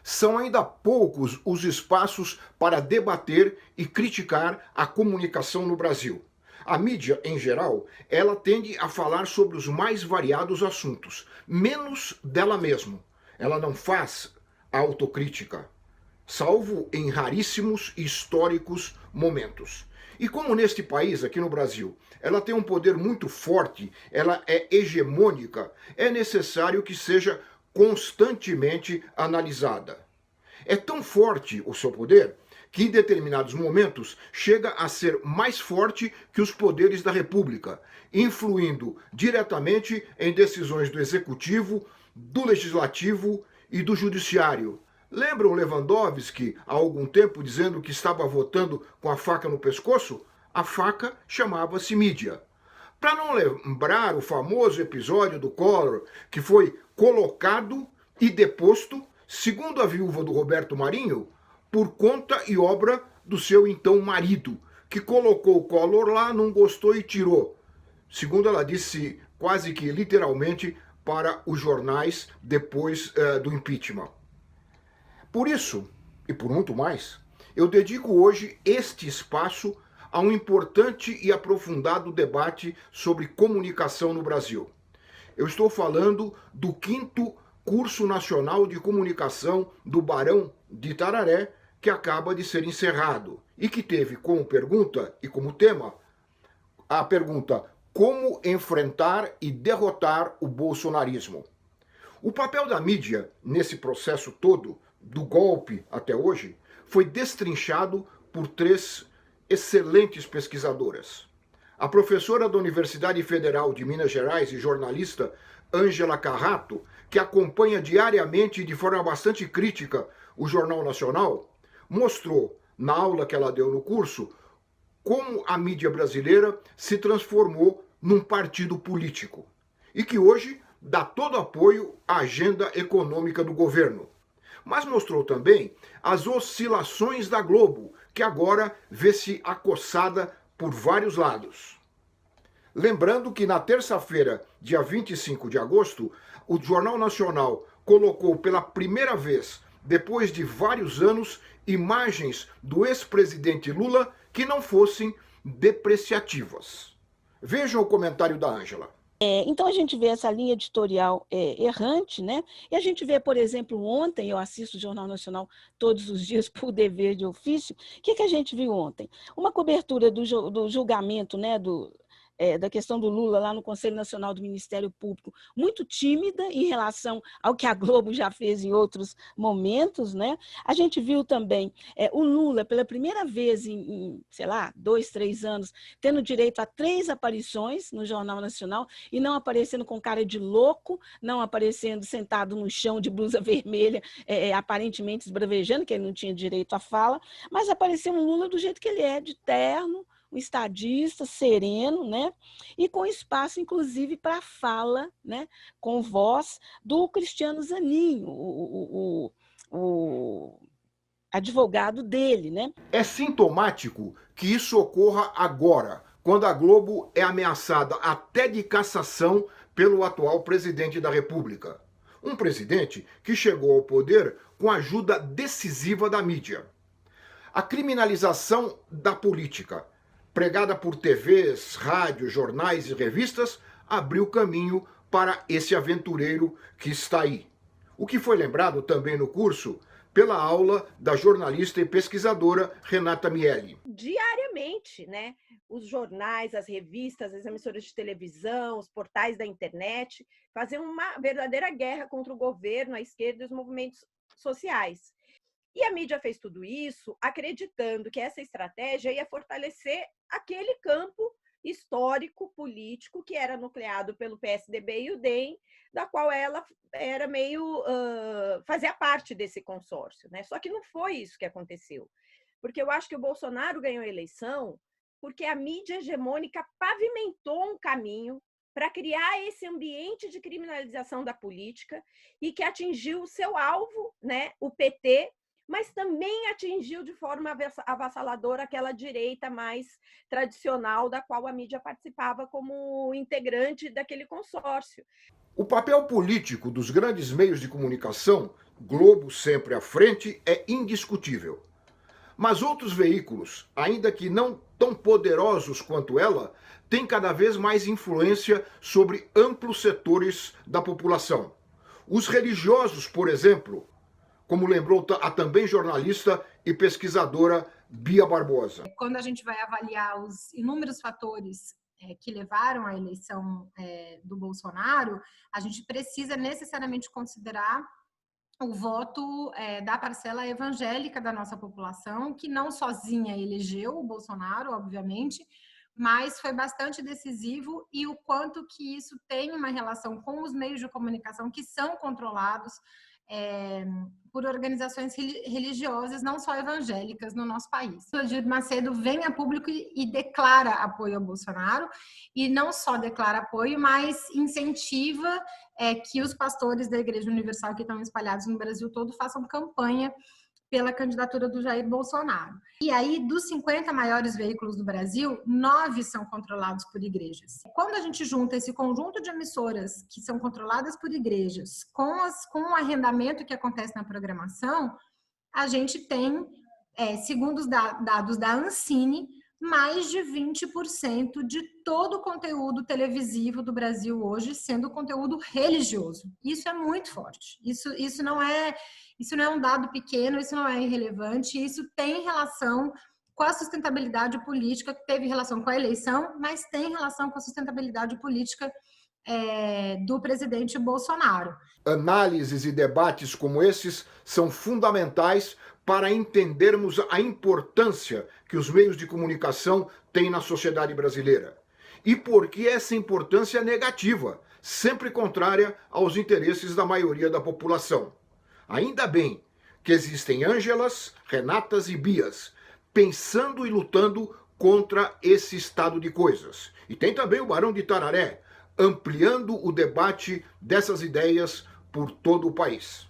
São ainda poucos os espaços para debater e criticar a comunicação no Brasil. A mídia, em geral, ela tende a falar sobre os mais variados assuntos, menos dela mesma. Ela não faz autocrítica, salvo em raríssimos e históricos momentos. E como neste país, aqui no Brasil, ela tem um poder muito forte, ela é hegemônica, é necessário que seja constantemente analisada. É tão forte o seu poder que, em determinados momentos, chega a ser mais forte que os poderes da República, influindo diretamente em decisões do Executivo, do Legislativo e do Judiciário. Lembram Lewandowski, há algum tempo, dizendo que estava votando com a faca no pescoço? A faca chamava-se mídia. Para não lembrar o famoso episódio do Collor, que foi colocado e deposto, segundo a viúva do Roberto Marinho, por conta e obra do seu então marido, que colocou o Collor lá, não gostou e tirou. Segundo ela disse, quase que literalmente, para os jornais depois do impeachment. Por isso, e por muito mais, eu dedico hoje este espaço a um importante e aprofundado debate sobre comunicação no Brasil. Eu estou falando do 5º Curso Nacional de Comunicação do Barão de Itararé, que acaba de ser encerrado e que teve como pergunta e como tema a pergunta: como enfrentar e derrotar o bolsonarismo? O papel da mídia nesse processo todo, do golpe até hoje, foi destrinchado por 3 excelentes pesquisadoras. A professora da Universidade Federal de Minas Gerais e jornalista Ângela Carrato, que acompanha diariamente e de forma bastante crítica o Jornal Nacional, mostrou, na aula que ela deu no curso, como a mídia brasileira se transformou num partido político e que hoje dá todo apoio à agenda econômica do governo. Mas mostrou também as oscilações da Globo, que agora vê-se acossada por vários lados. Lembrando que na terça-feira, dia 25 de agosto, o Jornal Nacional colocou pela primeira vez, depois de vários anos, imagens do ex-presidente Lula que não fossem depreciativas. Vejam o comentário da Ângela. Então, a gente vê essa linha editorial errante, né? E a gente vê, por exemplo, ontem, eu assisto o Jornal Nacional todos os dias por dever de ofício, o que a gente viu ontem? Uma cobertura do julgamento, né, da questão do Lula lá no Conselho Nacional do Ministério Público, muito tímida em relação ao que a Globo já fez em outros momentos, né? A gente viu também o Lula, pela primeira vez sei lá, 2, 3 anos, tendo direito a 3 aparições no Jornal Nacional e não aparecendo com cara de louco, não aparecendo sentado no chão de blusa vermelha, aparentemente esbravejando, que ele não tinha direito à fala, mas apareceu um Lula do jeito que ele é, de terno, um estadista, sereno, né? E com espaço, inclusive, para fala, né? Com voz do Cristiano Zanin, o advogado dele, né? É sintomático que isso ocorra agora, quando a Globo é ameaçada até de cassação pelo atual presidente da República. Um presidente que chegou ao poder com a ajuda decisiva da mídia. A criminalização da política, pregada por TVs, rádios, jornais e revistas, abriu caminho para esse aventureiro que está aí. O que foi lembrado também no curso pela aula da jornalista e pesquisadora Renata Miele. Diariamente, né? Os jornais, as revistas, as emissoras de televisão, os portais da internet faziam uma verdadeira guerra contra o governo, a esquerda e os movimentos sociais. E a mídia fez tudo isso acreditando que essa estratégia ia fortalecer aquele campo histórico, político, que era nucleado pelo PSDB e o DEM, da qual ela era meio fazia parte desse consórcio, né? Só que não foi isso que aconteceu, porque eu acho que o Bolsonaro ganhou a eleição porque a mídia hegemônica pavimentou um caminho para criar esse ambiente de criminalização da política e que atingiu o seu alvo, né, o PT, mas também atingiu de forma avassaladora aquela direita mais tradicional da qual a mídia participava como integrante daquele consórcio. O papel político dos grandes meios de comunicação Globo sempre à frente é indiscutível. Mas outros veículos, ainda que não tão poderosos quanto ela, têm cada vez mais influência sobre amplos setores da população. Os religiosos, por exemplo, como lembrou a também jornalista e pesquisadora Bia Barbosa. Quando a gente vai avaliar os inúmeros fatores que levaram à eleição do Bolsonaro, a gente precisa necessariamente considerar o voto da parcela evangélica da nossa população, que não sozinha elegeu o Bolsonaro, obviamente, mas foi bastante decisivo, e o quanto que isso tem uma relação com os meios de comunicação que são controlados por organizações religiosas, não só evangélicas, no nosso país. O Edir Macedo vem a público e declara apoio ao Bolsonaro, e não só declara apoio, mas incentiva que os pastores da Igreja Universal que estão espalhados no Brasil todo façam campanha pela candidatura do Jair Bolsonaro. E aí, dos 50 maiores veículos do Brasil, 9 são controlados por igrejas. Quando a gente junta esse conjunto de emissoras que são controladas por igrejas com o arrendamento que acontece na programação, a gente tem, segundo os dados da Ancine, mais de 20% de todo o conteúdo televisivo do Brasil hoje sendo conteúdo religioso. Isso é muito forte. Isso não é um dado pequeno, isso não é irrelevante, isso tem relação com a sustentabilidade política, teve relação com a eleição, mas tem relação com a sustentabilidade política do presidente Bolsonaro. Análises e debates como esses são fundamentais para entendermos a importância que os meios de comunicação têm na sociedade brasileira. E por que essa importância é negativa, sempre contrária aos interesses da maioria da população. Ainda bem que existem Ângelas, Renatas e Bias pensando e lutando contra esse estado de coisas. E tem também o Barão de Itararé ampliando o debate dessas ideias por todo o país.